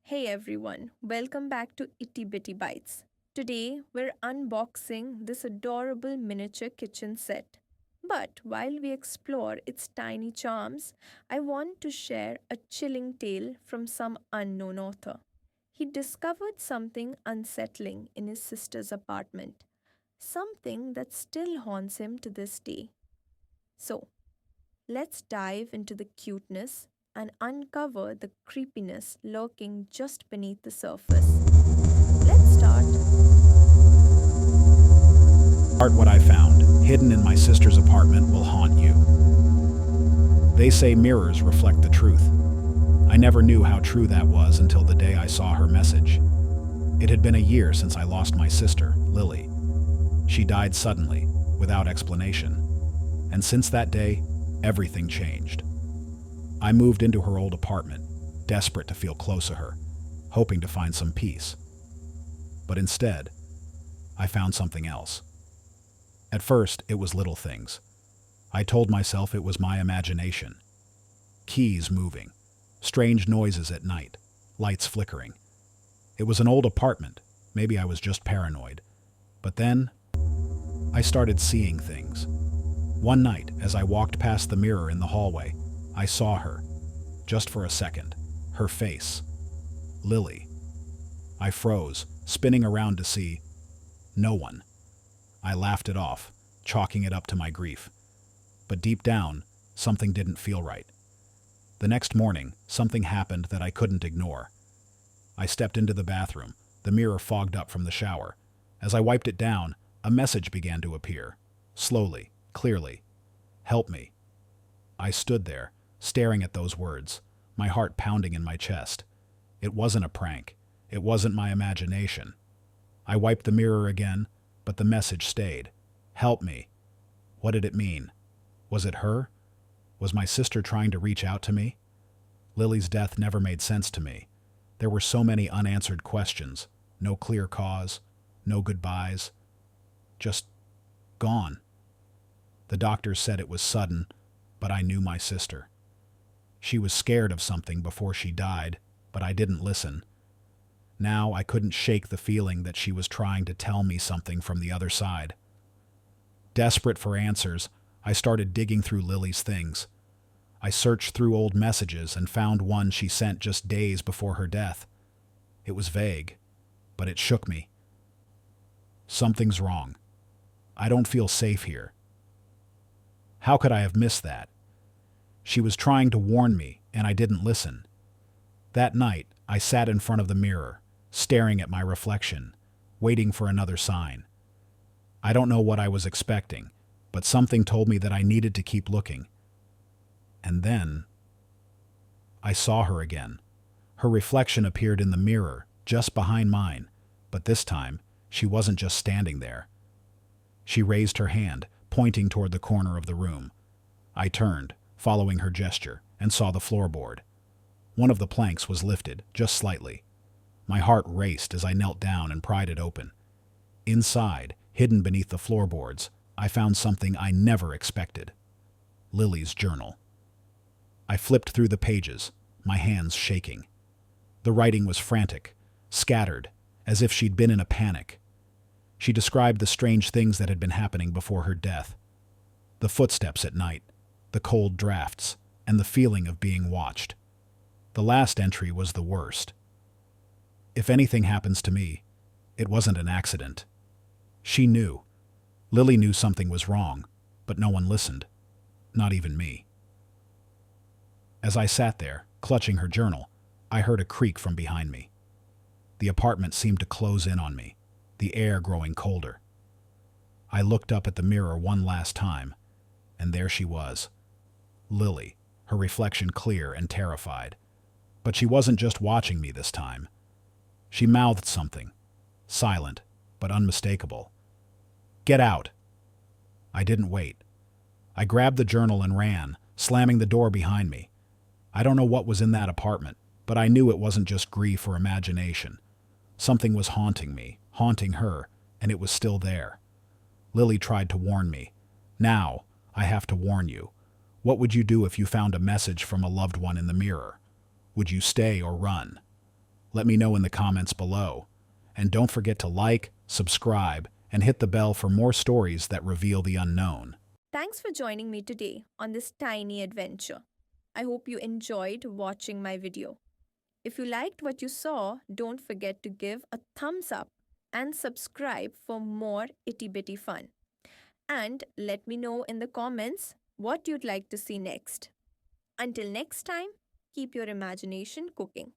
Hey everyone, welcome back to Itty Bitty Bites. Today we're unboxing this adorable miniature kitchen set. But while we explore its tiny charms, I want to share a chilling tale from some unknown author. He discovered something unsettling in his sister's apartment, something that still haunts him to this day. So, let's dive into the cuteness and uncover the creepiness lurking just beneath the surface. Let's start. What I found, hidden in my sister's apartment, will haunt you. They say mirrors reflect the truth. I never knew how true that was until the day I saw her message. It had been a year since I lost my sister, Lily. She died suddenly, without explanation. And since that day, everything changed. I moved into her old apartment, desperate to feel close to her, hoping to find some peace. But instead, I found something else. At first, it was little things. I told myself it was my imagination. Keys moving, strange noises at night, lights flickering. It was an old apartment. Maybe I was just paranoid. But then, I started seeing things. One night, as I walked past the mirror in the hallway, I saw her. Just for a second. Her face. Lily. I froze, spinning around to see no one. I laughed it off, chalking it up to my grief. But deep down, something didn't feel right. The next morning, something happened that I couldn't ignore. I stepped into the bathroom, the mirror fogged up from the shower. As I wiped it down, a message began to appear. Slowly, clearly. Help me. I stood there, staring at those words, my heart pounding in my chest. It wasn't a prank. It wasn't my imagination. I wiped the mirror again, but the message stayed. Help me. What did it mean? Was it her? Was my sister trying to reach out to me? Lily's death never made sense to me. There were so many unanswered questions. No clear cause. No goodbyes. Just gone. The doctors said it was sudden, but I knew my sister. She was scared of something before she died, but I didn't listen. Now I couldn't shake the feeling that she was trying to tell me something from the other side. Desperate for answers, I started digging through Lily's things. I searched through old messages and found one she sent just days before her death. It was vague, but it shook me. Something's wrong. I don't feel safe here. How could I have missed that? She was trying to warn me, and I didn't listen. That night, I sat in front of the mirror, staring at my reflection, waiting for another sign. I don't know what I was expecting, but something told me that I needed to keep looking. And then, I saw her again. Her reflection appeared in the mirror, just behind mine, but this time, she wasn't just standing there. She raised her hand, pointing toward the corner of the room. I turned, following her gesture, and saw the floorboard. One of the planks was lifted, just slightly. My heart raced as I knelt down and pried it open. Inside, hidden beneath the floorboards, I found something I never expected. Lily's journal. I flipped through the pages, my hands shaking. The writing was frantic, scattered, as if she'd been in a panic. She described the strange things that had been happening before her death. The footsteps at night, the cold drafts, and the feeling of being watched. The last entry was the worst. If anything happens to me, it wasn't an accident. She knew. Lily knew something was wrong, but no one listened. Not even me. As I sat there, clutching her journal, I heard a creak from behind me. The apartment seemed to close in on me, the air growing colder. I looked up at the mirror one last time, and there she was. Lily, her reflection clear and terrified. But she wasn't just watching me this time. She mouthed something, silent but unmistakable. Get out! I didn't wait. I grabbed the journal and ran, slamming the door behind me. I don't know what was in that apartment, but I knew it wasn't just grief or imagination. Something was haunting me, haunting her, and it was still there. Lily tried to warn me. Now, I have to warn you. What would you do if you found a message from a loved one in the mirror? Would you stay or run? Let me know in the comments below. And don't forget to like, subscribe, and hit the bell for more stories that reveal the unknown. Thanks for joining me today on this tiny adventure. I hope you enjoyed watching my video. If you liked what you saw, don't forget to give a thumbs up and subscribe for more itty bitty fun. And let me know in the comments what you'd like to see next. Until next time, keep your imagination cooking.